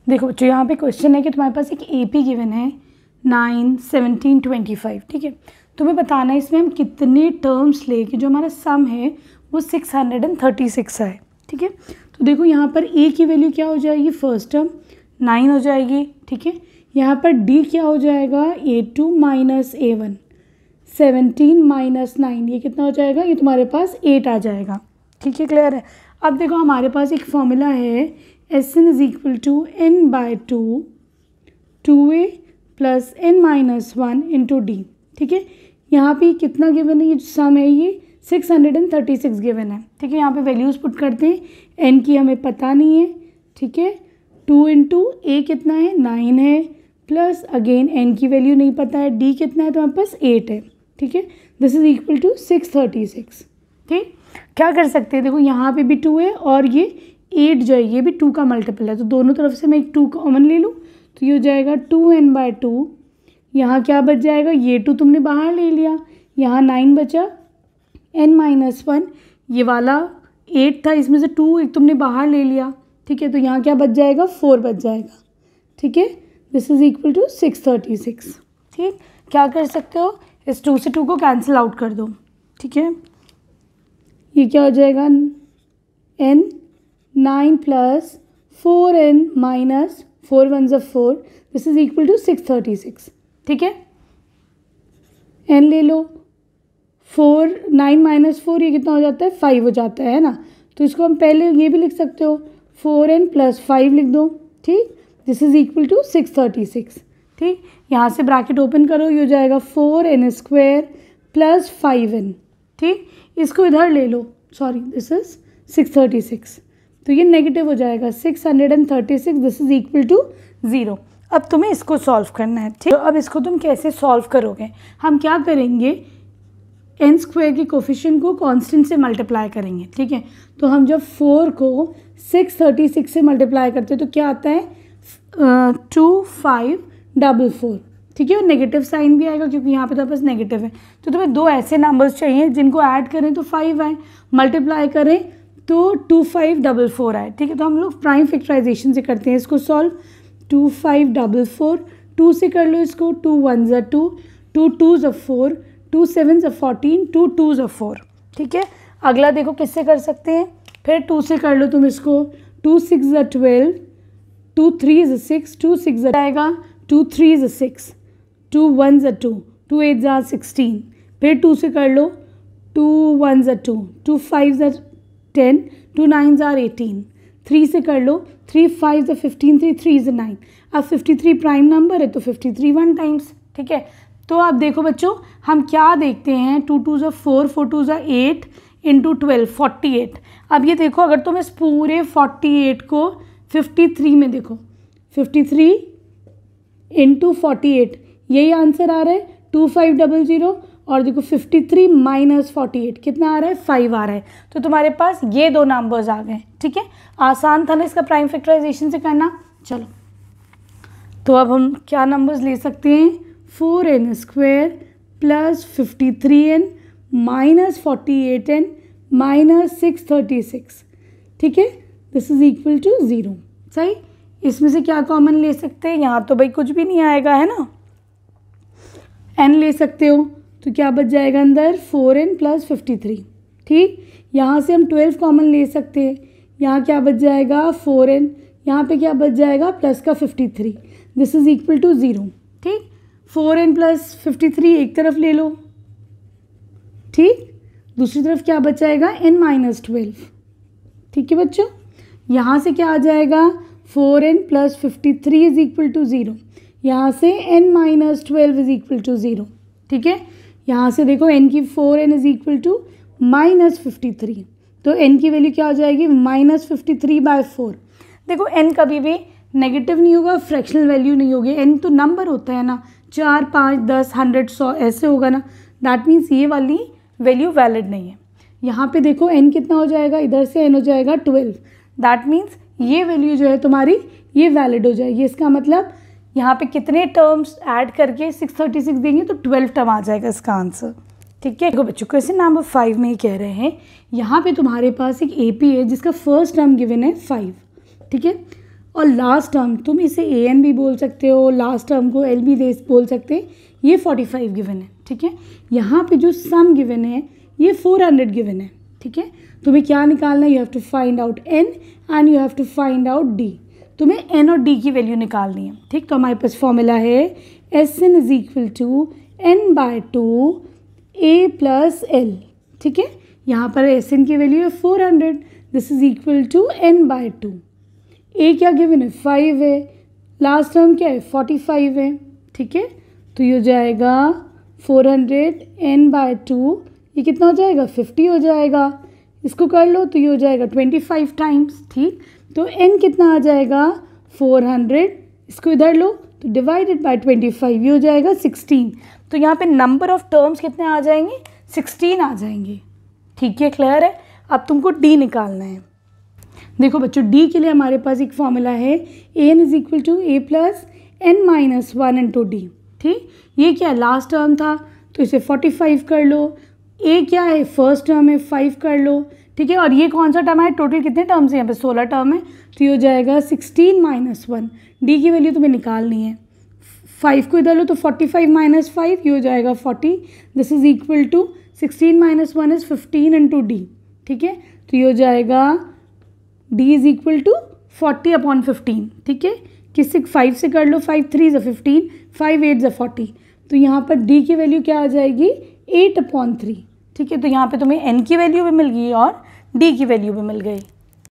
देखो बच्चों यहाँ पे क्वेश्चन है कि तुम्हारे पास एक AP गिवन है 9, 17, 25, ठीक है। तुम्हें बताना है इसमें हम कितने टर्म्स लेके जो हमारा सम है वो 636 है, ठीक है। तो देखो यहाँ पर A की वैल्यू क्या हो जाएगी, फर्स्ट टर्म 9 हो जाएगी, ठीक है। यहाँ पर D क्या हो जाएगा, A2 माइनस A1, 17 माइनस 9, ये कितना हो जाएगा, ये तुम्हारे पास 8 आ जाएगा, ठीक है, क्लियर है। अब देखो हमारे पास एक फॉर्मूला है Sn is equal to n/2 2a plus n minus 1 into D, ठीक है। यहाँ पे कितना गिवन है, ये जो सम है ये 636 गिवन है, ठीक है। यहाँ पे वैल्यूज़ पुट करते हैं, n की हमें पता नहीं है, ठीक है। 2 इंटू a कितना है, 9 है, प्लस अगेन n की वैल्यू नहीं पता है, d कितना है तो हमारे पास 8 है, ठीक है। दिस इज इक्वल टू 636, ठीक। क्या कर सकते हैं, देखो यहाँ पे भी 2 है और ये 8 जो है ये भी 2 का मल्टीपल है, तो दोनों तरफ से मैं एक 2 कॉमन ले लूँ तो ये हो जाएगा 2n/2। यहाँ क्या बच जाएगा, ये 2 तुमने बाहर ले लिया, यहाँ 9 बचा, n माइनस 1, ये वाला 8 था, इसमें से 2 एक तुमने बाहर ले लिया, ठीक है। तो यहाँ क्या बच जाएगा, 4 बच जाएगा, ठीक है। दिस इज इक्वल टू 636, ठीक। क्या कर सकते हो, इस 2 से 2 को कैंसिल आउट कर दो, ठीक है। ये क्या हो जाएगा, n 9 प्लस 4n माइनस 4 1 ज़ा 4, दिस इज इक्वल टू 636, ठीक है। n ले लो, 9 माइनस 4 ये कितना हो जाता है, 5 हो जाता है ना। तो इसको हम पहले ये भी लिख सकते हो, 4n प्लस 5 लिख दो, ठीक। दिस इज इक्वल टू 636, ठीक। यहाँ से ब्रैकेट ओपन करो, ये हो जाएगा 4n² प्लस 5n, ठीक। इसको इधर ले लो, सॉरी दिस इज 636, तो ये नेगेटिव हो जाएगा 636, दिस इज इक्वल टू 0। अब तुम्हें इसको सॉल्व करना है, ठीक। तो अब इसको तुम कैसे सॉल्व करोगे, हम क्या करेंगे, n² के कोफिशिएंट को कांस्टेंट से मल्टीप्लाई करेंगे, ठीक है। तो हम जब 4 को 636 से मल्टीप्लाई करते हैं तो क्या आता है, 2544, ठीक है। और नेगेटिव साइन भी आएगा क्योंकि यहाँ पे तो बस नेगेटिव है। तो तुम्हें दो ऐसे नंबर्स चाहिए जिनको ऐड करें तो 5 आए, मल्टीप्लाई करें तो 2544 आए, ठीक है। तो हम लोग प्राइम फैक्टराइजेशन से करते हैं इसको सॉल्व, 2544, 2 से कर लो इसको, 2 1 ज़ा 2, 2 2 ज़ा 4, 2 7 ज़ा 14, 2 2 ज़ा 4, ठीक है। अगला देखो किससे कर सकते हैं, फिर 2 से कर लो तुम इसको, 2 6 ज़ा 12, 2 3 ज़ा 6, 2 6 ज़ा आएगा, 2 3 ज़ा 6, 2 1 ज़ा 2, 2 8 ज़ा 16, फिर 2 से कर लो, 2 1 ज़ा 2, 2 5 ज़ा 10, 2 9 ज़ा 18, 3 से कर लो, 3 5 ज़ा 15, 3 3 ज़ा 9। अब 53 प्राइम नंबर है तो 53 1 टाइम्स, ठीक है। तो आप देखो बच्चों हम क्या देखते हैं, 2 2 ज़ा 4, 4 2 ज़ा 8 इंटू 12 48। अब ये देखो अगर तुम इस पूरे 48 को 53 में देखो, 53 इंटू 48, यही आंसर आ रहा है 2500, और देखो 53 माइनस 48 कितना आ रहा है, 5 आ रहा है। तो तुम्हारे पास ये दो नंबर्स आ गए, ठीक है। आसान था ना इसका प्राइम फैक्टराइजेशन से करना। चलो तो अब हम क्या नंबर्स ले सकते हैं, 4n² plus 53n minus 48n minus 636, ठीक है। दिस इज इक्वल टू 0, सही। इसमें से क्या कॉमन ले सकते हैं, यहाँ तो भाई कुछ भी नहीं आएगा है ना, n ले सकते हो तो क्या बच जाएगा अंदर, 4n प्लस 53, ठीक। यहाँ से हम 12 कॉमन ले सकते हैं, यहाँ क्या बच जाएगा 4n, यहाँ पे क्या बच जाएगा प्लस का 53, दिस इज इक्वल टू 0, ठीक। 4n प्लस 53 एक तरफ ले लो, ठीक। दूसरी तरफ क्या बचाएगा, n माइनस 12, ठीक है बच्चों। यहाँ से क्या आ जाएगा, 4n plus 53 is equal to 0, यहाँ से n minus 12 is equal to 0, ठीक है। यहाँ से देखो n की 4n is equal to minus 53, तो n की वैल्यू क्या हो जाएगी, माइनस 53/4। देखो n कभी भी नेगेटिव नहीं होगा, फ्रैक्शनल वैल्यू नहीं होगी, n तो नंबर होता है ना, 4 5 10 100 100 ऐसे होगा ना, दैट मीन्स ये वाली वैल्यू वैलिड नहीं है। यहाँ पे देखो n कितना हो जाएगा, इधर से n हो जाएगा 12, दैट मीन्स ये वैल्यू जो है तुम्हारी ये वैलिड हो जाएगी। इसका मतलब यहाँ पे कितने टर्म्स ऐड करके 636 देंगे तो 12 टर्म आ जाएगा इसका आंसर, ठीक है। देखो बच्चों क्वेश्चन नंबर 5 में ये कह रहे हैं, यहाँ पे तुम्हारे पास एक AP है जिसका फर्स्ट टर्म गिवन है 5, ठीक है। और लास्ट टर्म तुम इसे ए एन भी बोल सकते हो, लास्ट टर्म को एल भी बोल सकते हैं, ये 45 गिवन है, ठीक है। यहाँ पे जो सम गिवन है ये 400 गिवन है, ठीक है। तुम्हें क्या निकालना है, you have to find out N and you have to find out D. तुम्हें एन और डी की वैल्यू निकालनी है, ठीक। तो हमारे पास फॉर्मूला है S N is equal to n/2 a plus L, ठीक है। यहाँ पर एस एन की वैल्यू है 400, this is equal to n/2। A क्या गिवन है 5 है, लास्ट टर्म क्या है 45 है, ठीक है। तो ये हो जाएगा 400 n/2, ये कितना हो जाएगा 50 हो जाएगा। इसको कर लो तो ये हो जाएगा 25 टाइम्स, ठीक। तो n कितना आ जाएगा 400, इसको इधर लो तो डिवाइडेड बाय 25, ये हो जाएगा 16। तो यहाँ पे नंबर ऑफ टर्म्स कितने आ जाएंगे 16 आ जाएंगे, ठीक है। क्लियर है। अब तुमको d निकालना है। देखो बच्चों d के लिए हमारे पास एक फॉर्मूला है an is equal to a plus n-1 into D, ठीक। ये क्या लास्ट टर्म था तो इसे 45 कर लो, a क्या है फर्स्ट टर्म है 5 कर लो, ठीक है। और ये कौन सा टर्म है, टोटल कितने टर्म्स हैं यहाँ पे 16 टर्म है, तो ये हो जाएगा 16 - 1। d की वैल्यू तुम्हें निकालनी है, 5 को इधर लो तो 45 - 5 ये हो जाएगा 40, this is equal to 16 - 1 is 15 into D, ठीक है। तो ये हो जाएगा d इज इक्वल टू 40/15, ठीक है। किससे 5 से कर लो, 5 3 = 15, 5 8 = 40। तो यहाँ पर d की वैल्यू क्या आ जाएगी 8/3, ठीक है। तो यहाँ पे तुम्हें n की वैल्यू भी मिल गई और d की वैल्यू भी मिल गई।